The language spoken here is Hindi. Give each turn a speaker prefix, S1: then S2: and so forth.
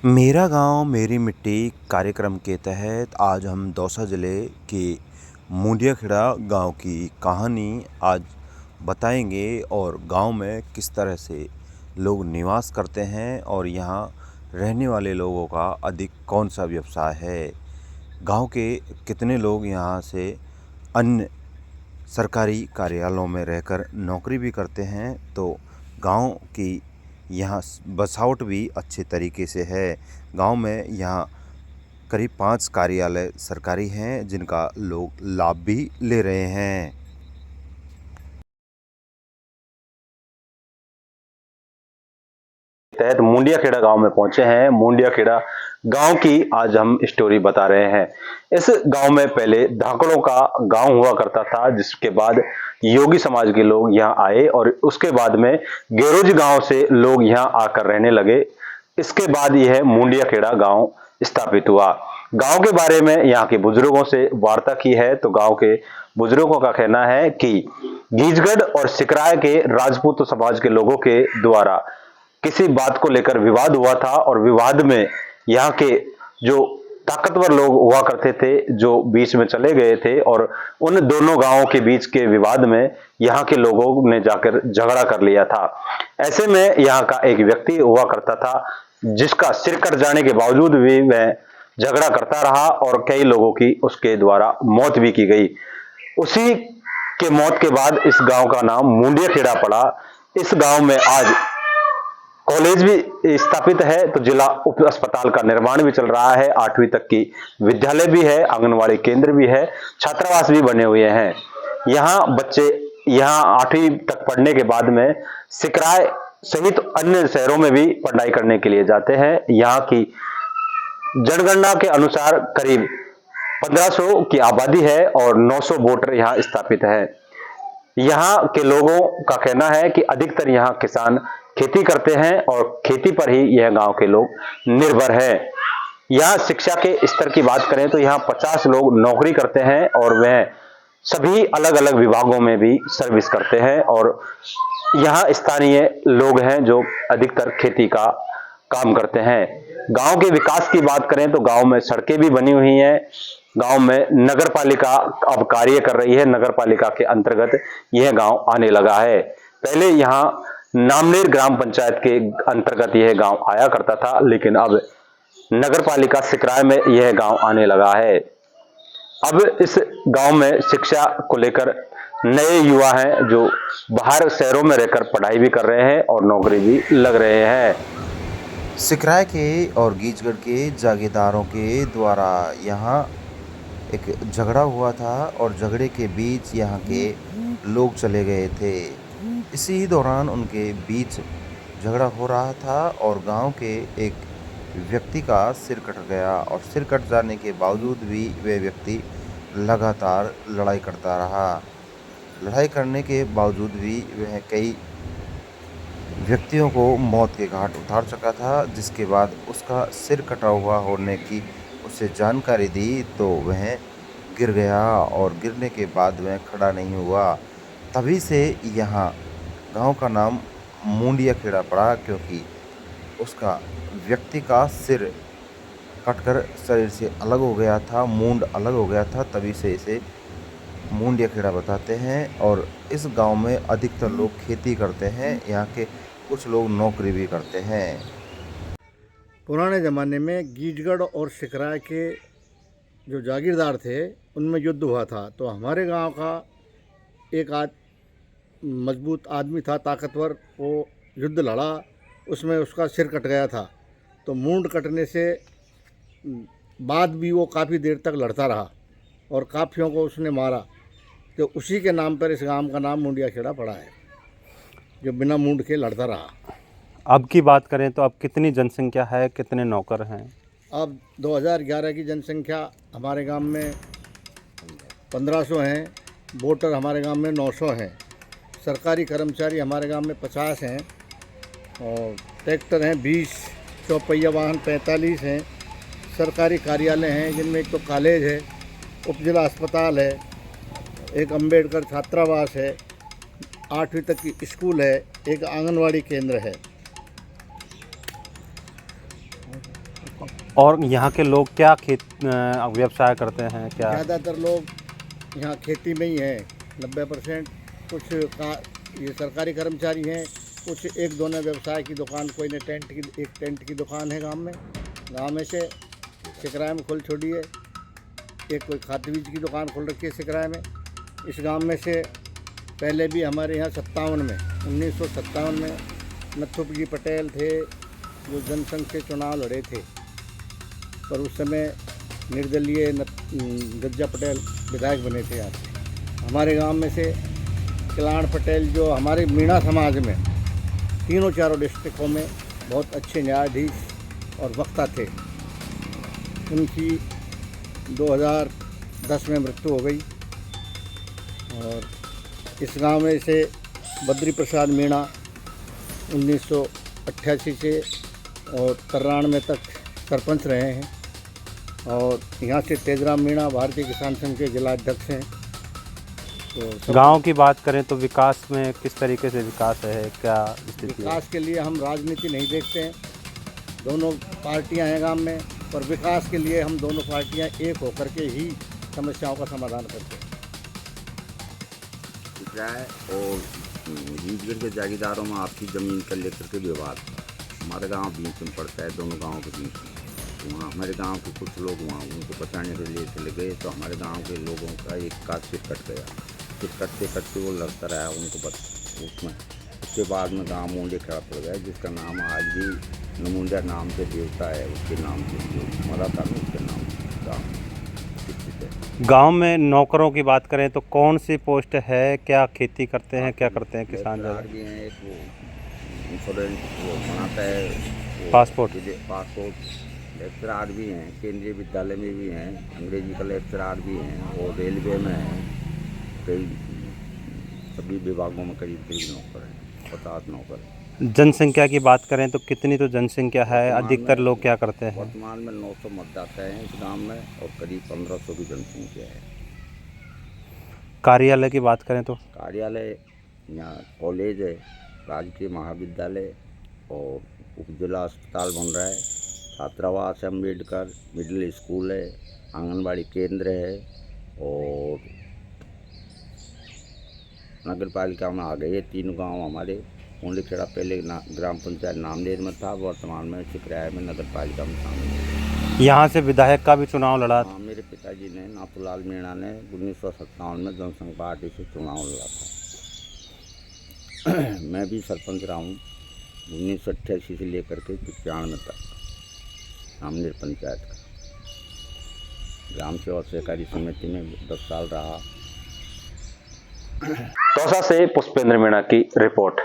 S1: मेरा गांव मेरी मिट्टी कार्यक्रम के तहत आज हम दौसा ज़िले के मुंडियाखेड़ा गांव की कहानी आज बताएंगे और गांव में किस तरह से लोग निवास करते हैं और यहां रहने वाले लोगों का अधिक कौन सा व्यवसाय है। गांव के कितने लोग यहां से अन्य सरकारी कार्यालयों में रहकर नौकरी भी करते हैं, तो गांव की यहाँ बसावट भी अच्छे तरीके से है। गांव में यहाँ करीब 5 कार्यालय सरकारी हैं जिनका लोग लाभ भी ले रहे हैं।
S2: तहत मुंडियाखेड़ा गांव में पहुंचे हैं। मुंडियाखेड़ा गांव की आज हम स्टोरी बता रहे हैं। इस गांव में पहले धाकड़ों का गांव हुआ करता था, जिसके बाद योगी समाज के लोग यहां आए और उसके बाद में गेरोज गांव से लोग यहां आकर रहने लगे। इसके बाद यह मुंडियाखेड़ा गांव स्थापित हुआ। गांव के बारे में यहाँ के बुजुर्गों से वार्ता की है तो गांव के बुजुर्गों का कहना है कि गीजगढ़ और सिकराय के राजपूत समाज के लोगों के द्वारा किसी बात को लेकर विवाद हुआ था और विवाद में यहाँ के जो ताकतवर लोग हुआ करते थे जो बीच में चले गए थे और उन दोनों गांवों के बीच के विवाद में यहाँ के लोगों ने जाकर झगड़ा कर लिया था। ऐसे में यहाँ का एक व्यक्ति हुआ करता था जिसका सिर कट जाने के बावजूद भी वह झगड़ा करता रहा और कई लोगों की उसके द्वारा मौत भी की गई। उसी के मौत के बाद इस गांव का नाम मुंडियाखेड़ा पड़ा। इस गांव में आज कॉलेज भी स्थापित है तो जिला उप अस्पताल का निर्माण भी चल रहा है। 8वीं तक की विद्यालय भी है, आंगनवाड़ी केंद्र भी है, छात्रावास भी बने हुए हैं। यहाँ बच्चे यहाँ 8वीं तक पढ़ने के बाद में सिकराय सहित अन्य शहरों में भी पढ़ाई करने के लिए जाते हैं। यहाँ की जनगणना के अनुसार करीब 1500 की आबादी है और 900 वोटर यहाँ स्थापित है। यहाँ के लोगों का कहना है कि अधिकतर यहाँ किसान खेती करते हैं और खेती पर ही यह गांव के लोग निर्भर है। यहाँ शिक्षा के स्तर की बात करें तो यहाँ 50 लोग नौकरी करते हैं और वह सभी अलग अलग विभागों में भी सर्विस करते हैं और यहाँ स्थानीय लोग हैं जो अधिकतर खेती का काम करते हैं। गांव के विकास की बात करें तो गांव में सड़कें भी बनी हुई हैं। गांव में नगर पालिका अब कार्य कर रही है। नगर पालिका के अंतर्गत यह गांव आने लगा है। पहले यहाँ नामनेर ग्राम पंचायत के अंतर्गत यह गांव आया करता था, लेकिन अब नगर पालिका सिकराय में यह गांव आने लगा है। अब इस गांव में शिक्षा को लेकर नए युवा हैं जो बाहर शहरों में रहकर पढ़ाई भी कर रहे हैं और नौकरी भी लग रहे हैं।
S1: सिकराय के और गीजगढ़ के जागीरदारों के द्वारा यहाँ एक झगड़ा हुआ था और झगड़े के बीच यहाँ के लोग चले गए थे। इसी दौरान उनके बीच झगड़ा हो रहा था और गांव के एक व्यक्ति का सिर कट गया और सिर कट जाने के बावजूद भी वह व्यक्ति लगातार लड़ाई करता रहा। लड़ाई करने के बावजूद भी वह कई व्यक्तियों को मौत के घाट उतार चुका था, जिसके बाद उसका सिर कटा हुआ होने की उसे जानकारी दी तो वह गिर गया और गिरने के बाद वह खड़ा नहीं हुआ। तभी से यहाँ गांव का नाम मुंडियाखेड़ा पड़ा, क्योंकि उसका व्यक्ति का सिर कटकर शरीर से अलग हो गया था, मूंड अलग हो गया था, तभी से इसे मुंडियाखेड़ा बताते हैं। और इस गांव में अधिकतर लोग खेती करते हैं, यहाँ के कुछ लोग नौकरी भी करते हैं।
S3: पुराने ज़माने में गीजगढ़ और सिकराय के जो जागीरदार थे उनमें युद्ध हुआ था, तो हमारे गांव का एक मजबूत आदमी था, ताकतवर, वो युद्ध लड़ा, उसमें उसका सिर कट गया था। तो मूंड कटने से बाद भी वो काफ़ी देर तक लड़ता रहा और काफियों को उसने मारा, तो उसी के नाम पर इस गांव का नाम मुंडियाखेड़ा पड़ा है, जो बिना मूंड के लड़ता रहा।
S4: अब की बात करें तो अब कितनी जनसंख्या है, कितने नौकर हैं?
S3: अब 2011 की जनसंख्या हमारे गांव में 1500 हैं, वोटर हमारे गांव में 900 हैं, सरकारी कर्मचारी हमारे गांव में 50 हैं और ट्रैक्टर हैं 20, चौपहिया वाहन 45 हैं, सरकारी कार्यालय हैं जिनमें एक तो कॉलेज है, उपजिला अस्पताल है, एक अंबेडकर छात्रावास है, 8वीं तक की स्कूल है, एक आंगनवाड़ी केंद्र है।
S4: और यहाँ के लोग क्या व्यवसाय करते हैं क्या?
S3: ज़्यादातर लोग यहाँ खेती में ही हैं, 90%। कुछ का ये सरकारी कर्मचारी हैं, कुछ एक दो ने व्यवसाय की दुकान, कोई ने एक टेंट की दुकान है गांव में से सिकराय में खोल छोड़ी है। एक कोई खाद्य बीज की दुकान खोल रखी है सिकराय में। इस गांव में से पहले भी हमारे यहाँ 1957 में नथुपजी पटेल थे जो जनसंघ से चुनाव लड़े थे, पर उस समय निर्दलीय गज्जा पटेल विधायक बने थे यहाँ से। हमारे गांव में से कल्याण पटेल जो हमारे मीणा समाज में तीनों चारों डिस्ट्रिक्टों में बहुत अच्छे न्यायाधीश और वक्ता थे, उनकी 2010 में मृत्यु हो गई। और इस गांव में से बद्री प्रसाद मीणा 1988 से और 93 तक सरपंच रहे हैं। और यहाँ से तेजराम मीणा भारतीय किसान संघ के जिला अध्यक्ष हैं। तो
S4: गांव की बात करें तो विकास में किस तरीके से विकास है, क्या स्थिति है?
S3: विकास के लिए हम राजनीति नहीं देखते हैं, दोनों पार्टियां हैं गांव में, पर विकास के लिए हम दोनों पार्टियां एक होकर के ही समस्याओं का समाधान करते हैं।
S5: है और बीजगढ़ के जागीरदारों में आपकी ज़मीन का लेकर के विवाद। हमारा गांव बीच में पड़ता है, दोनों गांवों के बीच में। तो वहाँ हमारे गांव के कुछ लोग वहाँ उनको बचाने के लिए चले गए, तो हमारे गांव के लोगों का एक का सिर कट गया। सिर कटते कटते वो लड़ता रहा उनको उसमें। उसके बाद में गाँव मुंडे खड़ा पड़ गया, जिसका नाम आज भी नमुंडा नाम से देवता है, उसके नाम से जो मरा था उसके नाम गाँव।
S4: गांव में नौकरों की बात करें तो कौन सी पोस्ट है, क्या खेती करते हैं, क्या करते हैं किसान?
S5: भी हैं, एक वो इंश्योरेंस वो बनाता है
S4: पासपोर्ट
S5: लेक्चरार भी हैं, केंद्रीय विद्यालय में भी हैं, अंग्रेजी का लेक्चरार भी हैं और रेलवे में हैं। कई सभी विभागों में करीब नौकर हैं, 50 नौकर हैं।
S4: जनसंख्या की बात करें तो कितनी तो जनसंख्या है, अधिकतर लोग क्या करते हैं?
S5: वर्तमान में 900 मतदाता हैं इस गांव में और करीब 1500 की जनसंख्या है।
S4: कार्यालय की बात करें तो
S5: कार्यालय यहाँ कॉलेज है, राजकीय महाविद्यालय और उपजिला अस्पताल बन रहा है, छात्रावास है, अम्बेडकर मिडिल स्कूल है, आंगनबाड़ी केंद्र है और नगर पालिका में आ गए। 3 गांव हमारे मुंडीखेड़ा पहले ग्राम पंचायत नामदेर में था, वर्तमान में सिकराय में नगर पालिका में शामिल है।
S4: यहाँ से विधायक का भी चुनाव लड़ा।
S5: हाँ, मेरे पिताजी ने नाथूलाल मीणा ने 1957 में जनसंघ पार्टी से चुनाव लड़ा था। मैं भी सरपंच रहा हूँ 1988 से लेकर के 95 तक नामदेर पंचायत का। ग्राम सेवा सहकारी समिति में 10 साल रहा।
S2: दौसा से पुष्पेंद्र मीणा की रिपोर्ट।